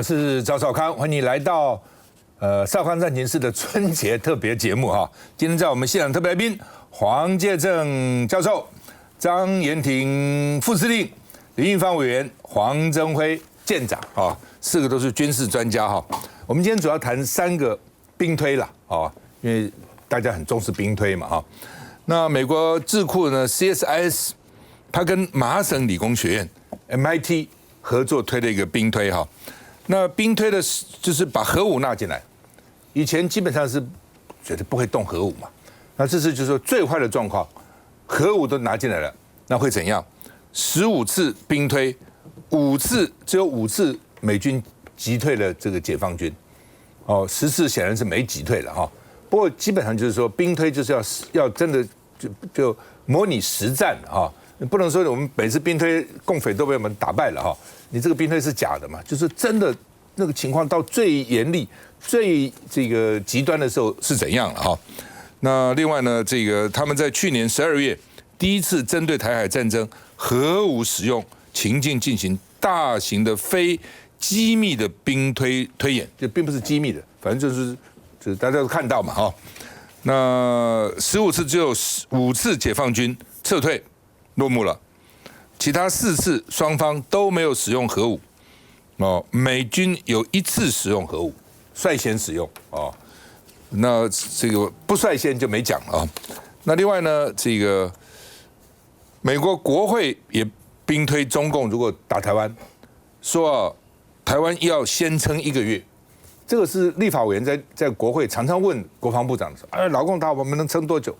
是赵少康，欢迎你来到少康战情室的春节特别节目哈。今天在我们现场特别来宾黄介正教授、张延廷副司令、林玉芳委员、黄增辉舰长啊，4个都是军事专家哈。我们今天主要谈3个兵推了啊，因为大家很重视兵推嘛哈。那美国智库呢 CSIS， 它跟麻省理工学院 MIT 合作推了一个兵推哈。那兵推的就是把核武纳进来，以前基本上是绝对不会动核武嘛。那这次就是说最坏的状况，核武都拿进来了，那会怎样？15次兵推，5次只有5次美军击退了这个解放军，哦，10次显然是没击退了哈。不过基本上就是说兵推就是要真的就模拟实战啊。不能说我们每次兵推共匪都被我们打败了哈，你这个兵推是假的嘛？就是真的那个情况到最严厉、最这个极端的时候是怎样了哈？那另外呢，这个他们在去年12月第一次针对台海战争核武使用情境进行大型的非机密的兵推演，就并不是机密的，反正就是大家都看到嘛哈。那15次只有5次解放军撤退落幕了，其他4次双方都没有使用核武，哦，美军有1次使用核武，率先使用哦，那这个不率先就没讲了啊。那另外呢，这个美国国会也兵推中共如果打台湾，说台湾要先撑1个月，这个是立法委员在国会常常问国防部长说，哎，老共打我们能撑多久？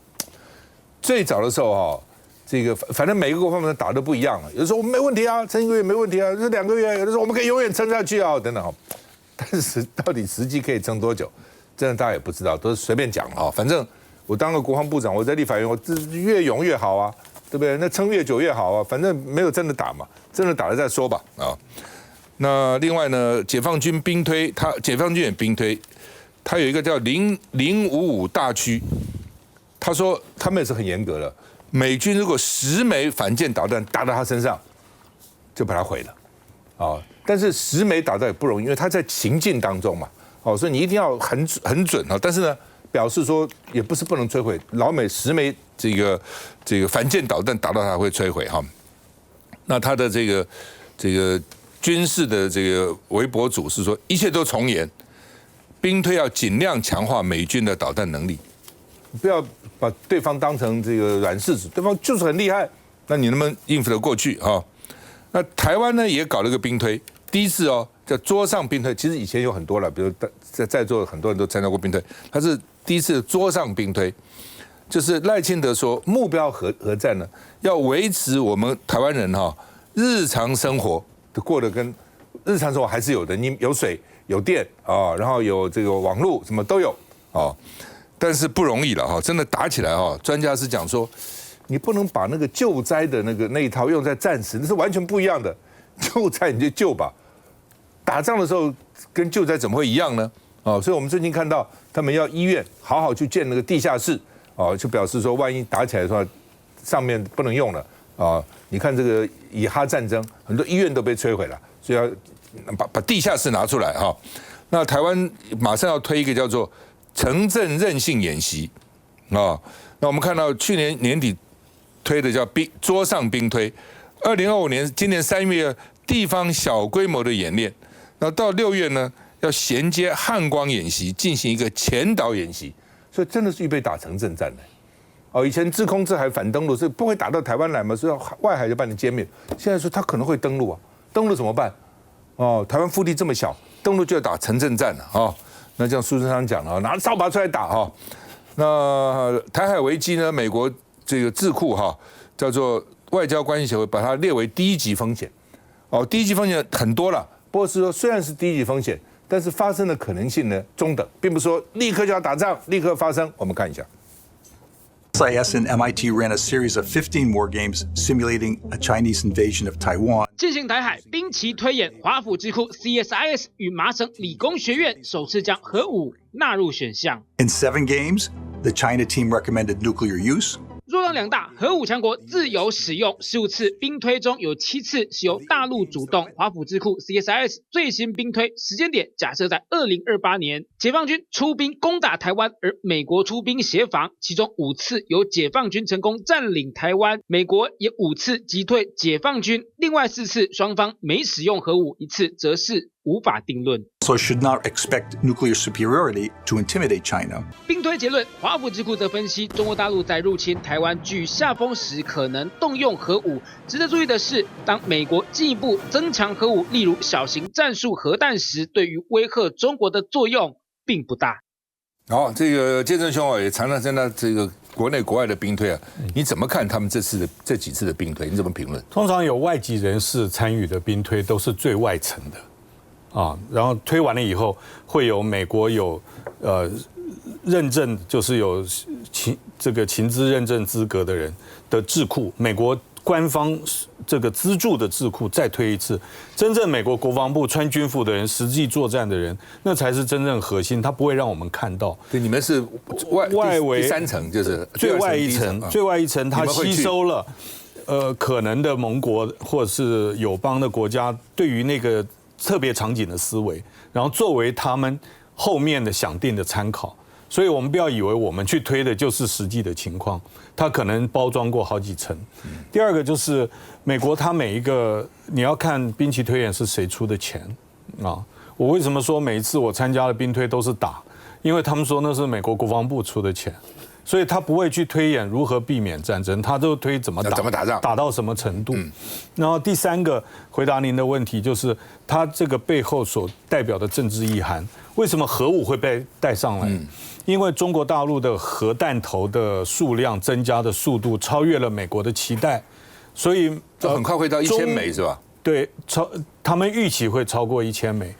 最早的时候哈。这个反正每个国防部长打的不一样，有的时候我们没问题啊，撑1个月没问题啊，这2个月，有的时候我们可以永远撑下去啊，等等。但是到底实际可以撑多久，真的大家也不知道，都是随便讲啊。反正我当个国防部长，我在立法院，我越勇越好啊，对不对？那撑越久越好啊，反正没有真的打嘛，真的打了再说吧啊。那另外呢，解放军兵推，解放军也兵推，他有一个叫055大区，他说他们也是很严格的。美军如果10枚反舰导弹打到他身上，就把他毁了，啊！但是10枚导弹也不容易，因为他在情境当中嘛，哦，所以你一定要很准啊。但是呢，表示说也不是不能摧毁，老美10枚这个反舰导弹打到他会摧毁哈。那他的这个军事的这个微博主是说，一切都从严，兵推要尽量强化美军的导弹能力。不要把对方当成这个软柿子，对方就是很厉害，那你能不能应付得过去啊？那台湾呢也搞了个兵推，第一次哦叫桌上兵推，其实以前有很多了，比如在座很多人都参加过兵推，它是第一次桌上兵推，就是赖清德说目标核战呢要维持我们台湾人哈日常生活过得跟日常生活还是有的，你有水有电啊，然后有这个网络什么都有啊。但是不容易了哈，真的打起来哈，专家是讲说，你不能把那个救灾的那一套用在战时，那是完全不一样的。救灾你就救吧，打仗的时候跟救灾怎么会一样呢？哦，所以我们最近看到他们要医院好好去建那个地下室，哦，就表示说万一打起来的话，上面不能用了啊。你看这个以哈战争，很多医院都被摧毁了，所以要把地下室拿出来哈。那台湾马上要推一个叫做城镇韧性演习啊，那我们看到去年年底推的叫桌上兵推，2025年今年3月地方小规模的演练，那到6月呢要衔接汉光演习进行一个前导演习，所以真的是预备打城镇战的。哦，以前制空制海反登陆是不会打到台湾来嘛，所以外海就把你歼灭。现在说他可能会登陆啊，登陆怎么办？哦，台湾腹地这么小，登陆就要打城镇战了啊。那像苏贞昌讲了，拿扫把出来打哈。那台海危机呢？美国这个智库哈叫做外交关系协会，把它列为第1级风险。哦，第1级风险很多了，不过是说虽然是第1级风险，但是发生的可能性呢中等，并不是说立刻就要打仗，立刻发生。我们看一下。CSIS and MIT ran a series of 15 war games simulating a Chinese invasion of Taiwan. 进行台海兵棋推演，华府智库 CSIS 与麻省理工学院首次将核武纳入选项。In 7 games, the China team recommended nuclear use. 若让两大核武强国自由使用，15次兵推中有7次是由大陆主动。华府智库 CSIS 最新兵推时间点假设在2028年，解放军出兵攻打台湾，而美国出兵协防，其中5次由解放军成功占领台湾，美国也5次击退解放军，另外4次双方没使用核武，1次则是无法定论。So should not expect nuclear superiority to intimidate China. 兵推结论，华府智库则分析，中国大陆在入侵台湾居下风时可能动用核武。值得注意的是，当美国进一步增强核武，例如小型战术核弹时，对于威吓中国的作用并不大。好，这个建正兄也常常在那这个国内国外的兵推啊，你怎么看他们这几次的兵推？你怎么评论？通常有外籍人士参与的兵推都是最外层的。然后推完了以后，会有美国有认证，就是有情资认证资格的人的智库，美国官方这个资助的智库再推一次，真正美国国防部穿军服的人，实际作战的人，那才是真正核心，他不会让我们看到。对，你们是外围第3层，就是最外一层，最外一层，他吸收了可能的盟国或者是友邦的国家对于那个特别场景的思维，然后作为他们后面的想定的参考，所以我们不要以为我们去推的就是实际的情况，它可能包装过好几层。第二个就是美国，它每一个你要看兵棋推演是谁出的钱啊？我为什么说每一次我参加的兵推都是打？因为他们说那是美国国防部出的钱。所以他不会去推演如何避免战争，他都推怎么打仗，打到什么程度。然后第3个回答您的问题就是，他这个背后所代表的政治意涵，为什么核武会被带上来？因为中国大陆的核弹头的数量增加的速度超越了美国的期待，所以很快会到1000枚是吧？对，他们预期会超过1000枚。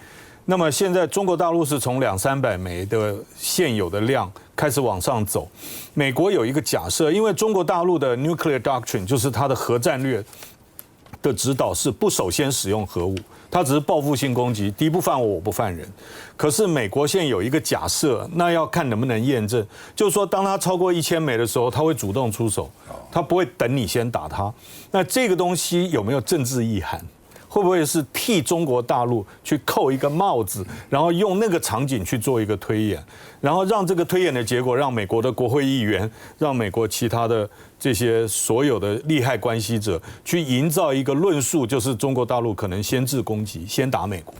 那么现在中国大陆是从200-300枚的现有的量开始往上走。美国有一个假设，因为中国大陆的 nuclear doctrine 就是它的核战略的指导是不首先使用核武，它只是报复性攻击，敌不犯我，我不犯人。可是美国现在有一个假设，那要看能不能验证，就是说当它超过1000枚的时候，它会主动出手，它不会等你先打它。那这个东西有没有政治意涵？会不会是替中国大陆去扣一个帽子，然后用那个场景去做一个推演，然后让这个推演的结果让美国的国会议员，让美国其他的这些所有的利害关系者去营造一个论述，就是中国大陆可能先制攻击，先打美国。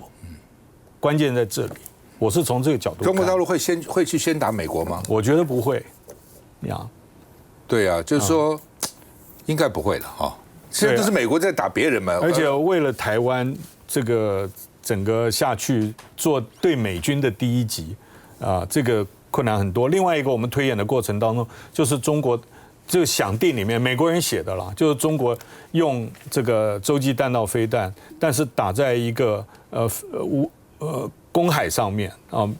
关键在这里，我是从这个角度看。中国大陆会去先打美国吗？我觉得不会。呀，对啊，就是说应该不会了哈。现在都是美国在打别人嘛，而且为了台湾这个整个下去做对美军的第一击这个困难很多。另外一个我们推演的过程当中，就是中国这个想定里面美国人写的啦，就是中国用这个洲际弹道飞弹，但是打在一个公海上面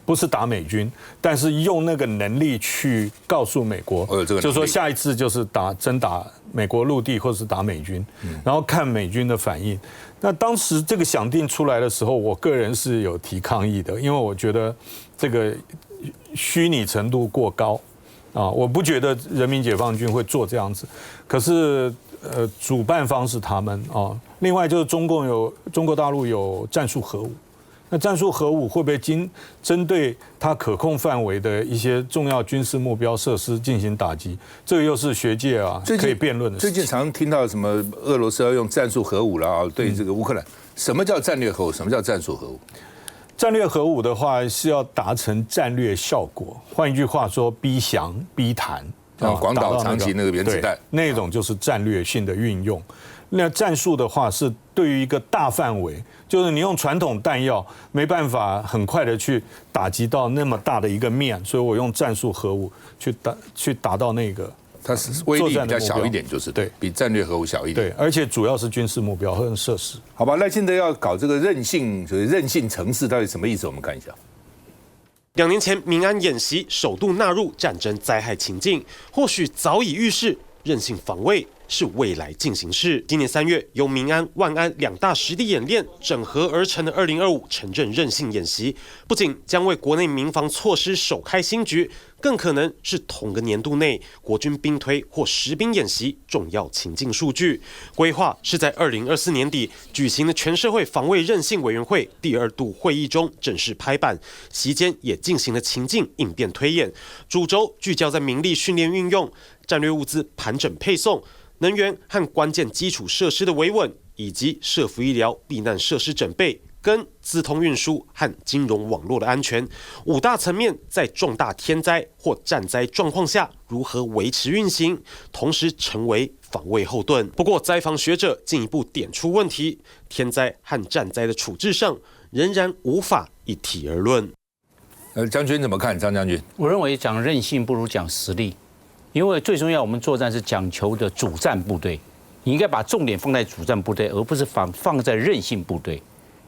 不是打美军，但是用那个能力去告诉美国，就是说下一次就是真打美国陆地或者是打美军，然后看美军的反应。那当时这个想定出来的时候，我个人是有提抗议的，因为我觉得这个虚拟程度过高我不觉得人民解放军会做这样子。可是主办方是他们另外就是中国大陆有战术核武。那战术核武会不会针对它可控范围的一些重要军事目标设施进行打击？这个又是学界可以辩论的事情。最近常听到什么俄罗斯要用战术核武了对这个乌克兰，什么叫战略核武？什么叫战术核武？战略核武的话是要达成战略效果，换一句话说，逼降、逼弹广岛、长崎那个原子弹，那种就是战略性的运用。那战术的话是对于一个大范围，就是你用传统弹药没办法很快的去打击到那么大的一个面，所以我用战术核武去达到那个。它是威力比较小一点，就是对，比战略核武小一点。对，而且主要是军事目标和设施。好吧，赖清德要搞这个韧性城市，到底什么意思？我们看一下。2年前民安演习首度纳入战争灾害情境，或许早已预示韧性防卫是未来进行式。今年3月，由民安、万安2大实地演练整合而成的2025城镇韧性演习，不仅将为国内民防措施首开新局，更可能是同个年度内国军兵推或实兵演习重要情境数据。规划是在2024年底举行的全社会防卫韧性委员会第2度会议中正式拍板，席间也进行了情境应变推演，主轴聚焦在民力训练运用、战略物资盘整配送、能源和关键基础设施的维稳，以及社福医疗避难设施整备跟资通运输和金融网络的安全5大层面，在重大天灾或战灾状况下如何维持运行，同时成为防卫后盾。不过，灾防学者进一步点出问题：天灾和战灾的处置上仍然无法一体而论。将军怎么看？张将军，我认为讲韧性不如讲实力，因为最重要，我们作战是讲求的主战部队，你应该把重点放在主战部队，而不是放在韧性部队。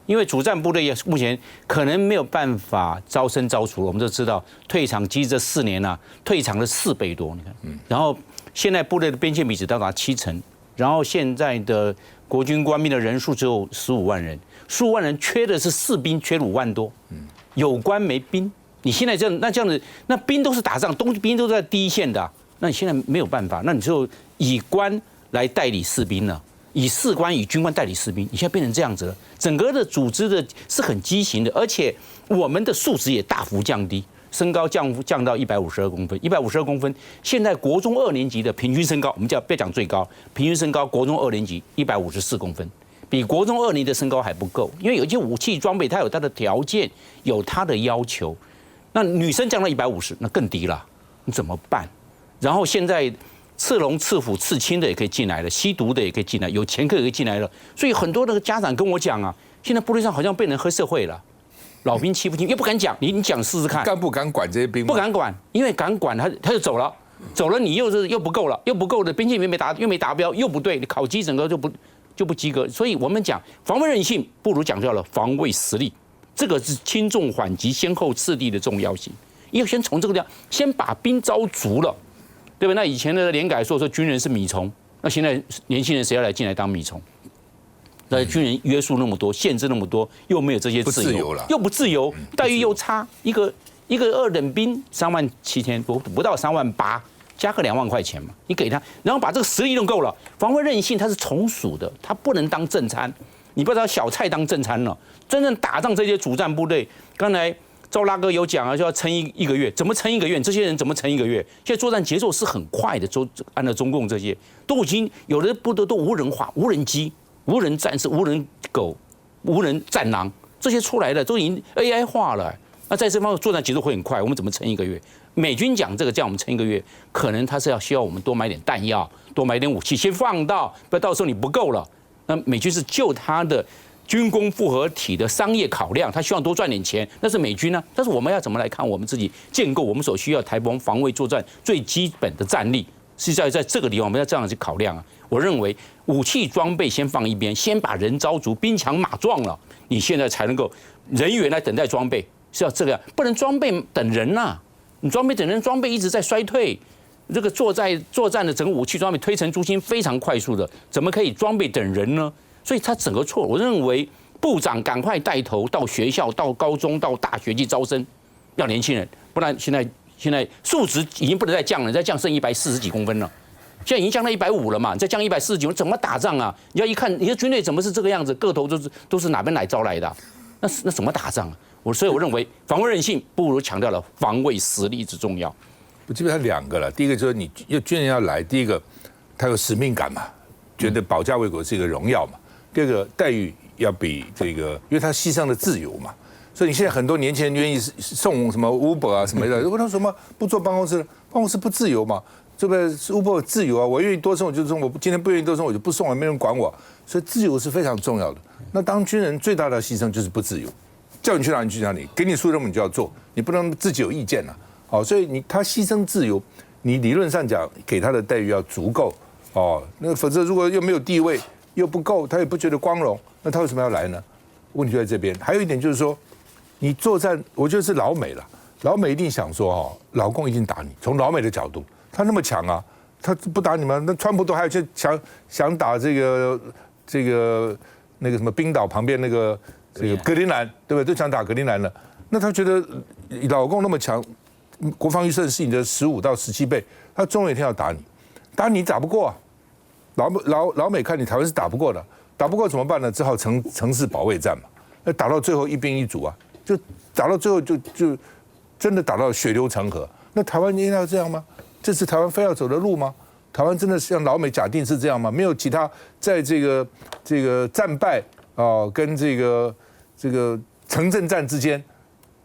因为主战部队也目前可能没有办法招生招除，我们都知道退场机这4年啊，退场了4倍多，你看，然后现在部队的边线比只到达70%，然后现在的国军官兵的人数只有15万人，15万人缺的是士兵，缺了5万多，有官没兵。你现在这样子，那兵都是打仗，兵都在第一线的啊，那你现在没有办法，那你就以官来代理士兵了。以士官、以军官代理士兵，你现在变成这样子了，整个的组织的是很畸形的，而且我们的素质也大幅降低，身高降到152公分，152公分，现在国中2年级的平均身高，我们不要讲最高，平均身高国中2年级154公分，比国中2年级的身高还不够，因为有一些武器装备它有它的条件，有它的要求，那女生降到150，那更低了，你怎么办？然后现在。刺龙、刺虎、刺青的也可以进来了，吸毒的也可以进来，有前科也可以进来了。所以很多的家长跟我讲啊，现在部队上好像变成黑社会了，老兵欺负亲，又不敢讲，你讲试试看。干部敢管这些兵吗？不敢管，因为敢管他就走了，走了你又不够了，又不够的边界没达标，又不对，你考绩整个就不及格。所以我们讲防卫韧性，不如讲到了防卫实力，这个是轻重缓急、先后次第的重要性。要先从这个地方，先把兵招足了。对吧？那以前的联改说军人是米虫，那现在年轻人谁要来进来当米虫？那军人约束那么多，限制那么多，又没有这些自由了，又不自由，待遇又差。一个2等兵37000多，不到3万8，加个2万块钱嘛，你给他，然后把这个实力弄够了，防卫韧性它是从属的，它不能当正餐，你不要找小菜当正餐了。真正打仗这些主战部队，刚才。赵拉哥有讲啊，就要撑一个月，怎么撑1个月？这些人怎么撑1个月？现在作战节奏是很快的，按照中共这些都已经有的部队都无人化、无人机、无人战士、无人狗、无人战狼，这些出来的都已经 AI 化了。那在这方面作战节奏会很快，我们怎么撑1个月？美军讲这个叫我们撑1个月，可能他是需要我们多买点弹药，多买点武器，先放到，不然到时候你不够了。那美军是就他的。军工复合体的商业考量，他希望多赚点钱，那是美军呢。但是我们要怎么来看我们自己建构我们所需要台湾防卫作战最基本的战力，是在这个地方我们要这样去考量啊。我认为武器装备先放一边，先把人招足，兵强马壮了，你现在才能够人员来等待装备，是要这个样，不能装备等人呐、啊。你装备等人，装备一直在衰退，这个作战的整个武器装备推陈出新非常快速的，怎么可以装备等人呢？所以他整个错，我认为部长赶快带头到学校、到高中、到大学去招生，要年轻人，不然现在数值已经不能再降了，再降剩140几公分了，现在已经降到150了嘛，你再降140几公分，怎么打仗啊？你要一看，你的军队怎么是这个样子，个头都是哪边来招来的、啊？那怎么打仗啊？所以我认为防卫韧性不如强调了防卫实力之重要。我基本上2个了，第一个就是你军人要来，第一个他有使命感嘛，觉得保家卫国是一个荣耀嘛。第二个待遇要比这个，因为他牺牲了自由嘛，所以你现在很多年轻人愿意送什么 Uber 啊什么的，问他什么不坐办公室，办公室不自由嘛，这个 Uber 自由啊，我愿意多送我就送，我今天不愿意多送我就不送了，没人管我，所以自由是非常重要的。那当军人最大的牺牲就是不自由，叫你去哪里去哪里，给你出任务你就要做，你不能自己有意见了，好，所以他牺牲自由，你理论上讲给他的待遇要足够哦，那否则如果又没有地位。又不够，他也不觉得光荣，那他为什么要来呢？问题就在这边。还有一点就是说，你作战，我觉得是老美了。老美一定想说，哦，老共一定打你。从老美的角度，他那么强啊，他不打你吗？那川普都还有去想打这个那个什么冰岛旁边那个这个格陵兰，对不对？都想打格陵兰了。那他觉得老共那么强，国防预算是你的15到17倍，他总有一天要打你，打你打不过啊。老美看你台湾是打不过的，打不过怎么办呢？只好城市保卫战嘛。那打到最后一兵一卒啊，就打到最后就真的打到血流成河。那台湾应该要这样吗？这是台湾非要走的路吗？台湾真的像老美假定是这样吗？没有其他在这个战败啊跟这个城镇战之间，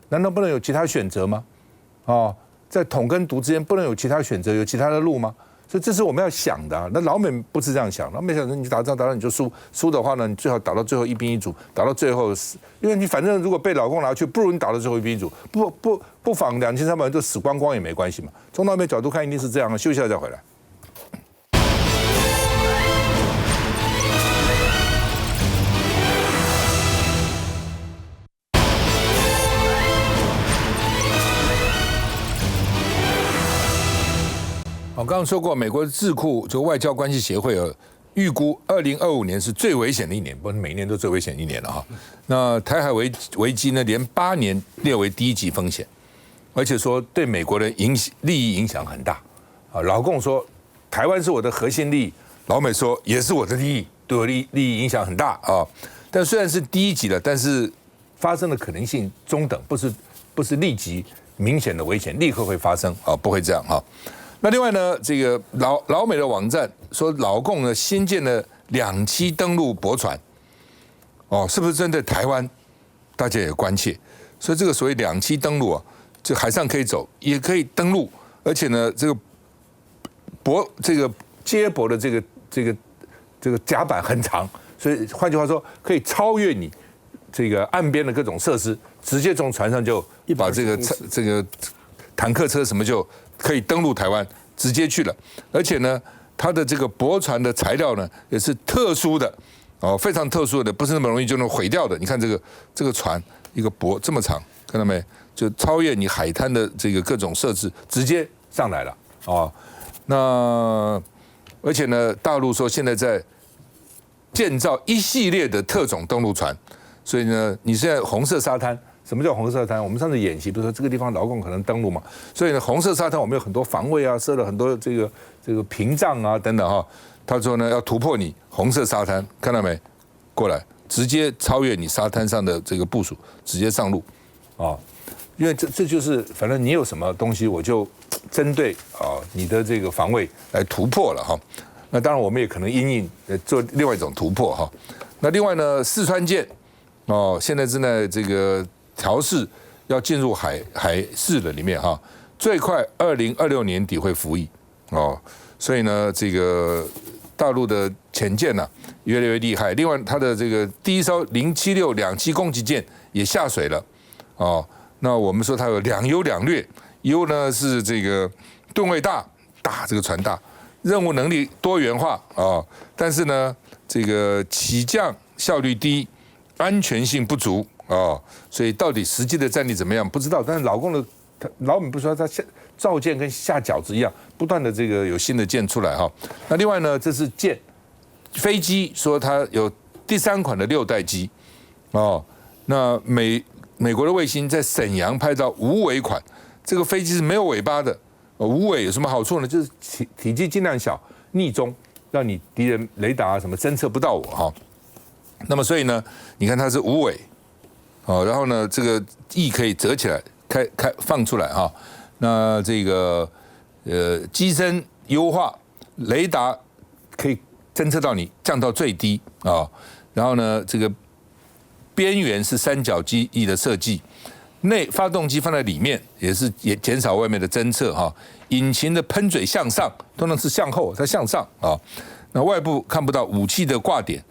难道不能有其他选择吗？哦，在统跟独之间不能有其他选择，有其他的路吗？所以这是我们要想的啊。那老美不是这样想，老美想着你打仗打到你就输，输的话呢，你最好打到最后一兵一卒，打到最后死，因为你反正如果被老共拿去，不如你打到最后一兵一卒，不妨2300人都死光光也没关系嘛。从老美角度看，一定是这样的。休息一下再回来。我刚刚说过，美国智库这个外交关系协会预估2025年是最危险的一年，不是每年都最危险一年了哈。那台海危机呢，连8年列为第1级风险，而且说对美国的利益影响很大啊。老共说台湾是我的核心利益，老美说也是我的利益，对我利益影响很大啊。但虽然是第1级了，但是发生的可能性中等，不是立即明显的危险，立刻会发生啊，不会这样哈。那另外呢，这个老美的网站说，老共呢新建了2栖登陆驳船，哦，是不是针对台湾？大家也关切。所以这个所谓2栖登陆啊，就海上可以走，也可以登陆，而且呢，这个接驳的这个甲板很长，所以换句话说，可以超越你这个岸边的各种设施，直接从船上就把这个坦克车什么就可以登陆台湾，直接去了。而且呢，它的这个驳船的材料呢，也是特殊的哦，非常特殊的，不是那么容易就能毁掉的。你看这个船一个驳这么长，看到没？就超越你海滩的这个各种设置，直接上来了哦。那而且呢，大陆说现在在建造一系列的特种登陆船，所以呢，你现在红色沙滩。什么叫红色沙滩？我们上次演习不是说这个地方老共可能登陆嘛？所以呢，红色沙滩我们有很多防卫啊，设了很多这个屏障啊等等哈。他说呢，要突破你红色沙滩，看到没？过来，直接超越你沙滩上的这个部署，直接上路啊！因为这就是反正你有什么东西，我就针对啊你的这个防卫来突破了哈。那当然我们也可能因应做另外一种突破哈。那另外呢，四川舰哦，现在正在这个调试要进入海事的里面哈，最快2026年底会服役哦，所以呢，这个大陆的潜舰呢越来越厉害。另外，它的这个第一艘076两栖攻击舰也下水了哦。那我们说它有2优2劣，优呢是这个吨位大，这个船大，任务能力多元化啊，但是呢，这个起降效率低，安全性不足。哦，所以到底实际的战力怎么样不知道，但是老美不是说他造舰跟下饺子一样，不断的这个有新的舰出来哈。那另外呢，这是舰飞机，说它有第3款的6代机哦。那美国的卫星在沈阳拍到无尾款，这个飞机是没有尾巴的。无尾有什么好处呢？就是体积尽量小，匿踪，让你敌人雷达什么侦测不到我哈。那么所以呢，你看它是无尾。哦，然后呢，这个翼可以折起来，放出来哈。那这个机身优化，雷达可以侦测到你降到最低啊。然后呢，这个边缘是3角机翼的设计，发动机放在里面，也减少外面的侦测哈。引擎的喷嘴向上，通常是向后，它向上啊。那外部看不到武器的挂点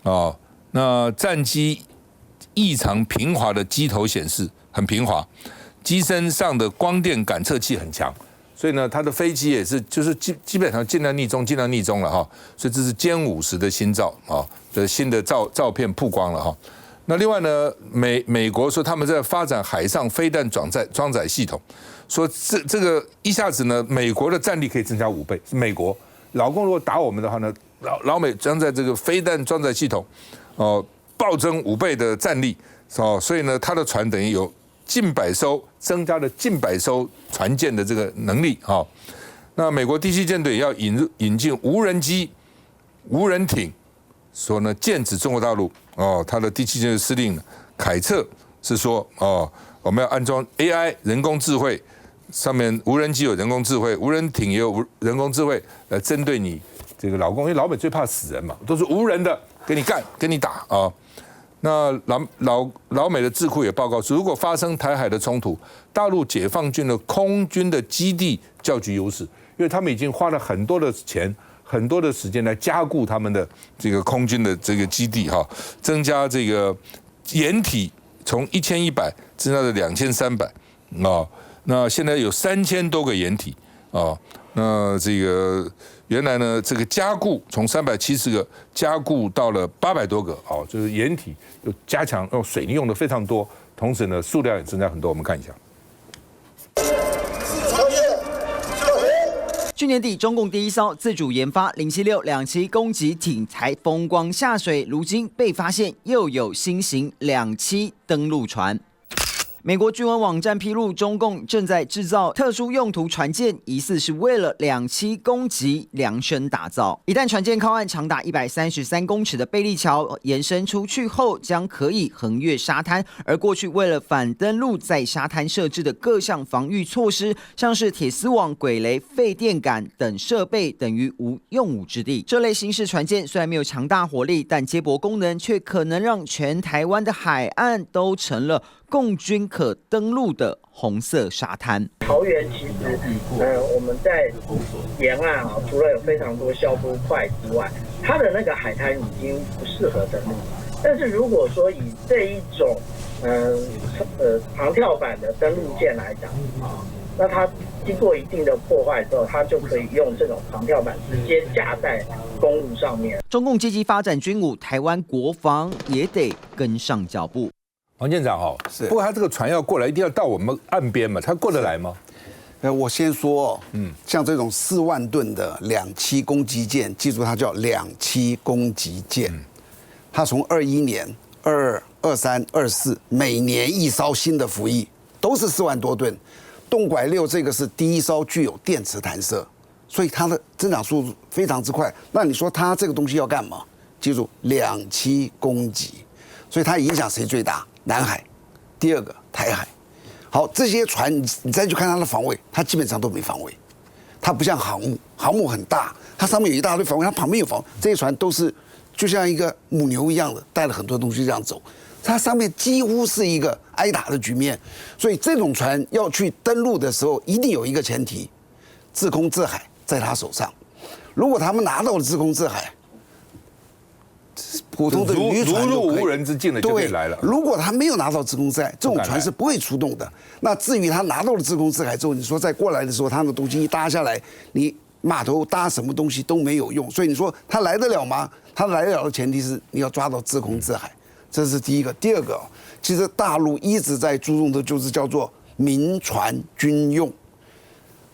啊。那战机异常平滑的机头显示很平滑，机身上的光电感测器很强，所以呢，它的飞机也是就是基本上尽量逆中了哈。所以这是歼50的新照啊的新的照片曝光了哈。那另外呢，美国说他们在发展海上飞弹装载系统，说这个一下子呢，美国的战力可以增加5倍。是美国老共如果打我们的话呢，老美将在这个飞弹装载系统暴增5倍的战力哦，所以呢，它的船等于有增加了近百艘船舰的这个能力啊。那美国第7舰队要引进无人机、无人艇，说呢剑指中国大陆哦。他的第7舰队司令凯策是说哦，我们要安装 AI 人工智慧，上面无人机有人工智慧，无人艇也有人工智慧来针对你这个老公，因为老美最怕死人嘛，都是无人的，跟你干，跟你打啊。那老美的智库也报告说，如果发生台海的冲突，大陆解放军的空军的基地较具优势，因为他们已经花了很多的钱、很多的时间来加固他们的这个空军的这个基地哈，增加这个掩体从1100增加到2300啊。那现在有3000多个掩体啊。那这个原来呢，这个加固从370个加固到了800多个哦，就是掩体又加强，用水泥用的非常多，同时呢数量也增加很多。我们看一下。去年底，中共第1艘自主研发076两栖攻击艇才风光下水，如今被发现又有新型两栖登陆船。美国军文网站披露，中共正在制造特殊用途船舰，疑似是为了两栖攻击量身打造。一旦船舰靠岸，长达133公尺的贝利桥延伸出去后，将可以横越沙滩。而过去为了反登陆，在沙滩设置的各项防御措施，像是铁丝网、鬼雷、废电杆等设备，等于无用武之地。这类新式船舰虽然没有强大火力，但接驳功能却可能让全台湾的海岸都成了共军可登陆的红色沙滩。桃园其实，我们在沿岸啊，除了有非常多消波块之外，它的那个海滩已经不适合登陆。但是如果说以这一种长跳板的登陆舰来讲啊，那它经过一定的破坏之后，它就可以用这种长跳板直接架在公路上面。中共积极发展军武，台湾国防也得跟上脚步。王舰长哈，不过他这个船要过来，一定要到我们岸边嘛，他过得来吗？我先说，像这种4万吨的两栖攻击舰，记住它叫两栖攻击舰，它从21年、22、23、24每年1艘新的服役，都是4万多吨。洞拐6这个是第1艘具有电磁弹射，所以它的增长速度非常之快。那你说它这个东西要干嘛？记住，两栖攻击，所以它影响谁最大？南海，第2个台海。好，这些船你再去看它的防卫，它基本上都没防卫。它不像航母，航母很大，它上面有一大堆防卫，它旁边有防卫。这些船都是就像一个母牛一样的，带了很多东西这样走。它上面几乎是一个挨打的局面。所以这种船要去登陆的时候，一定有一个前提：制空制海在他手上。如果他们拿到了制空制海，普通的渔船如入无人之境的就可以来了。如果他没有拿到制空制海，这种船是不会出动的。那至于他拿到了制空制海之后，你说再过来的时候，他的东西一搭下来，你码头搭什么东西都没有用。所以你说他来得了吗？他来得了的前提是你要抓到制空制海，这是第一个。第2个，其实大陆一直在注重的就是叫做民船军用。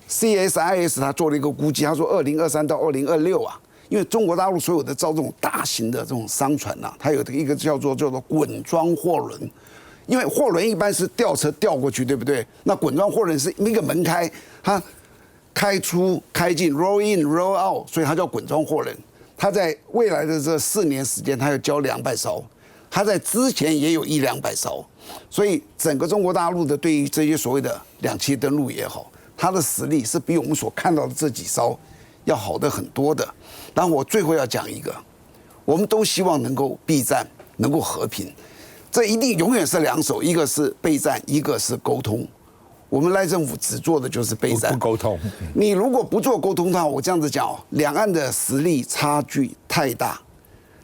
CSIS 他做了一个估计，他说2023到2026啊。因为中国大陆所有的造这种大型的这种商船呐，它有一个叫做滚装货轮，因为货轮一般是吊车吊过去，对不对？那滚装货轮是一个门开，它开出开进 roll in roll out， 所以它叫滚装货轮。它在未来的这4年时间，它要交200艘，它在之前也有100-200艘，所以整个中国大陆的对于这些所谓的两栖登陆也好，它的实力是比我们所看到的这几艘要好的很多的。然后我最后要讲一个，我们都希望能够避战，能够和平，这一定永远是2手，一个是备战，一个是沟通。我们赖政府只做的就是备战，不沟通。你如果不做沟通的话，我这样子讲，两岸的实力差距太大，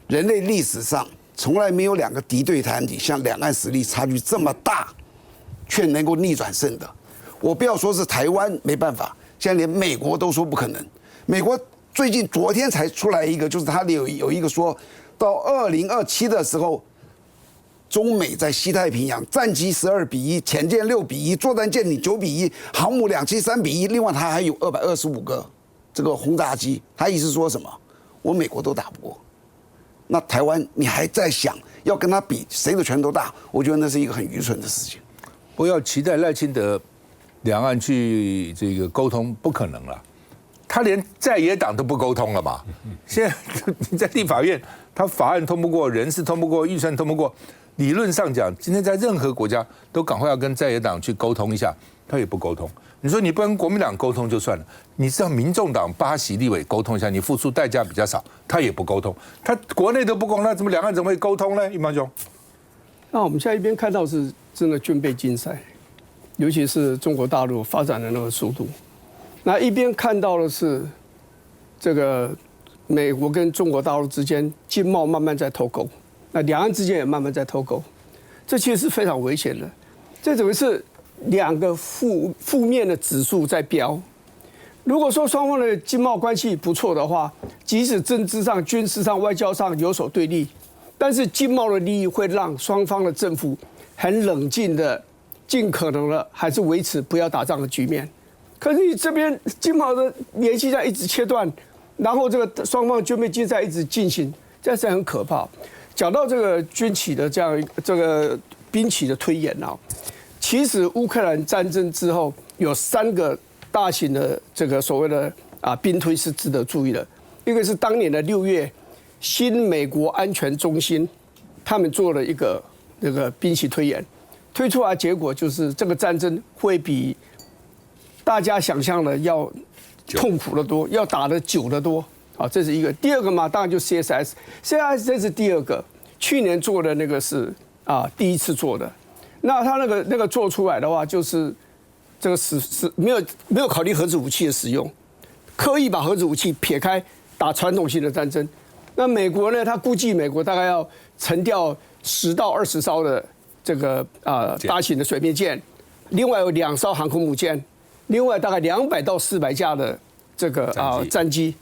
人类历史上从来没有2个敌对团体像两岸实力差距这么大，却能够逆转胜的。我不要说是台湾没办法，现在连美国都说不可能。美国最近昨天才出来一个，就是他有一个说到2027的时候，中美在西太平洋战机12:1，潜舰6:1，作战舰艇9:1，航母2栖3:1，另外它还有225个这个轰炸机。他意思说什么？我美国都打不过，那台湾你还在想要跟他比谁的拳头大？我觉得那是一个很愚蠢的事情。不要期待赖清德两岸去这个沟通，不可能了。他连在野党都不沟通了嘛？现在你在立法院，他法案通不过，人事通不过，预算通不过，理论上讲，今天在任何国家都赶快要跟在野党去沟通一下，他也不沟通。你说你不跟国民党沟通就算了，你是让民众党8席立委沟通一下，你付出代价比较少，他也不沟通，他国内都不沟通，那怎么两岸怎么会沟通呢？一毛兄，那我们现在一边看到是真的军备竞赛，尤其是中国大陆发展的那个速度。那一边看到的是这个美国跟中国大陆之间经贸慢慢在脱钩，那两岸之间也慢慢在脱钩，这其实是非常危险的。这等于是两个负面的指数在飙。如果说双方的经贸关系不错的话，即使政治上、军事上、外交上有所对立，但是经贸的利益会让双方的政府很冷静的，尽可能的还是维持不要打仗的局面。可是你这边经贸的联系在一直切断，然后这个双方军备竞赛一直进行，这是很可怕。讲到这个军企的这样这个兵棋的推演啊，其实乌克兰战争之后有3个大型的这个所谓的兵推是值得注意的。一个是当年的6月，新美国安全中心他们做了一个那个兵棋推演，推出来结果就是这个战争会比大家想象的要痛苦得多，要打得久得多。好，这是一个。第二个嘛，当然就 CSIS 这是第2个，去年做的那个是第一次做的。那他那个做出来的话，就是这个没有考虑核子武器的使用，刻意把核子武器撇开打传统性的战争。那美国呢，他估计美国大概要沉掉10到20艘的这个大型的水面舰，另外有2艘航空母舰。另外大概200到400架的这个战机，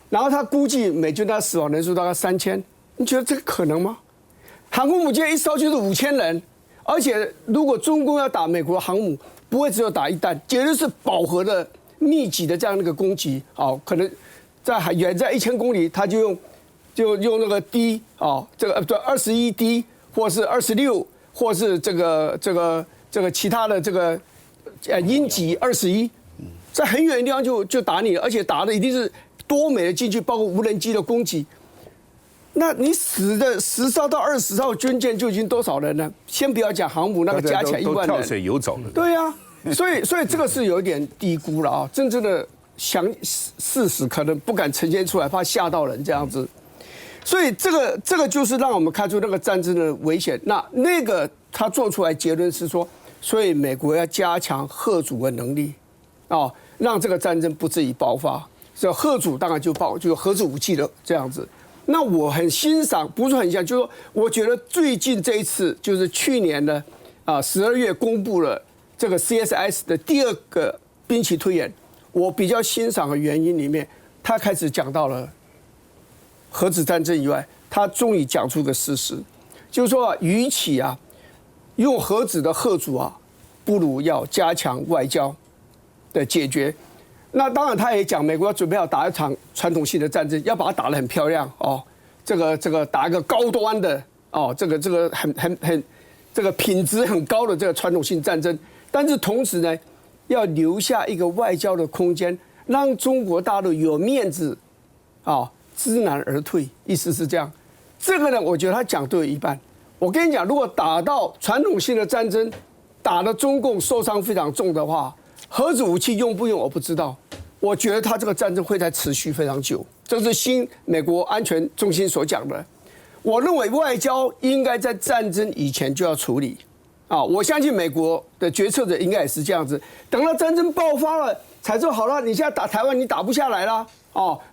然后他估计美军他死亡人数大概3000，你觉得这个可能吗？航空母舰一艘就是5000人，而且如果中共要打美国航母，不会只有打一弹，绝对是饱和的、密集的这样的一个攻击。可能远在1000公里，他就用那个 D 这个21 D 或是26，或是这个其他的这个。鹰击21，在很远的地方就打你了，而且打的一定是多枚的进去，包括无人机的攻击。那你死的10艘到20艘军舰就已经多少人了？先不要讲航母，那个加起来1万人，都跳水游走了。对呀，所以这个是有点低估了啊！真正的事实可能不敢呈现出来，怕吓到人这样子。所以这个就是让我们看出那个战争的危险。那个他做出来结论是说。所以美国要加强嚇阻的能力，让这个战争不至于爆发。所以嚇阻当然就核子武器的这样子。那我很欣赏，不是很欣赏，就是说，我觉得最近这一次就是去年的12月公布了这个 CSIS 的第2个兵棋推演，我比较欣赏的原因里面，他开始讲到了核子战争以外，他终于讲出个事实，就是说与其用核子的嚇阻不如要加强外交的解决。那当然，他也讲美国要准备要打一场传统性的战争，要把它打得很漂亮这个打一个高端的这个很这个品质很高的这个传统性战争。但是同时呢，要留下一个外交的空间，让中国大陆有面子知难而退，意思是这样。这个呢，我觉得他讲对一半。我跟你讲，如果打到传统性的战争，打得中共受伤非常重的话，核子武器用不用我不知道。我觉得他这个战争会再持续非常久，这是新美国安全中心所讲的。我认为外交应该在战争以前就要处理我相信美国的决策者应该也是这样子，等到战争爆发了才说好了，你现在打台湾你打不下来啦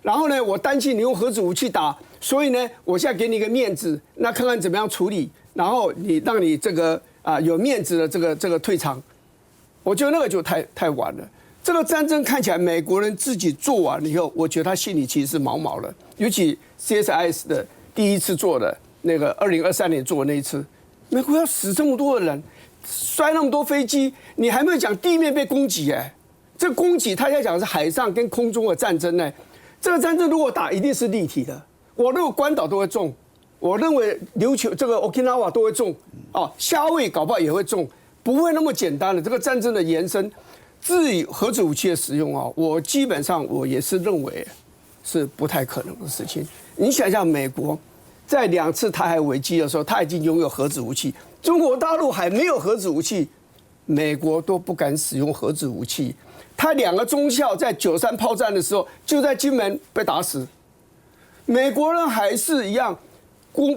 然后呢，我担心你用核子武器打，所以呢，我现在给你一个面子，那看看怎么样处理，然后让你这个有面子的这个退场，我觉得那个就太晚了。这个战争看起来美国人自己做完了以后，我觉得他心里其实是毛毛的，尤其 CSIS 的第一次做的那个2023年做的那一次，美国要死这么多的人，摔那么多飞机，你还没有讲地面被攻击这个攻击他要讲是海上跟空中的战争这个战争如果打一定是立体的，我认为关岛都会中，我认为琉球这个 Okinawa 都会中夏威夷搞不好也会中，不会那么简单的。这个战争的延伸，至于核子武器的使用啊，我基本上我也是认为是不太可能的事情。你想想，美国在2次台海危机的时候，他已经拥有核子武器，中国大陆还没有核子武器，美国都不敢使用核子武器。他2个中校在93炮战的时候，就在金门被打死。美国人还是一样，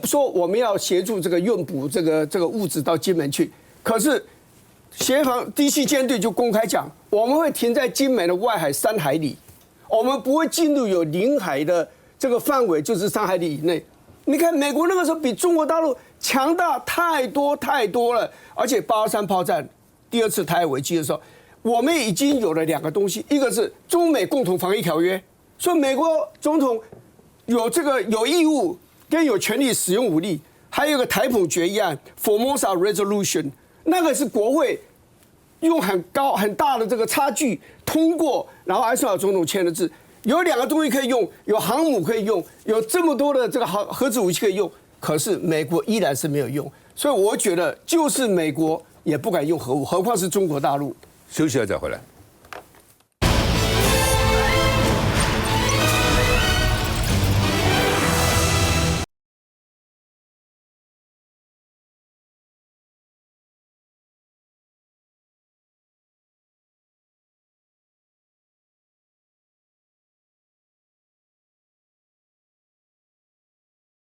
说我们要协助这个运补这个物质到金门去。可是协防第7舰队就公开讲，我们会停在金门的外海3海里，我们不会进入有领海的这个范围，就是3海里以内。你看美国那个时候比中国大陆强大太多太多了，而且823炮战第2次台海危机的时候，我们已经有了2个东西，一个是中美共同防御条约，说美国总统有义务跟有权利使用武力，还有一个台澎决议案 Formosa Resolution， 那个是国会用很大的这个差距通过，然后艾森豪总统签的字，有2个东西可以用，有航母可以用，有这么多的这个核子武器可以用，可是美国依然是没有用，所以我觉得就是美国也不敢用核武，何况是中国大陆。休息了再回来。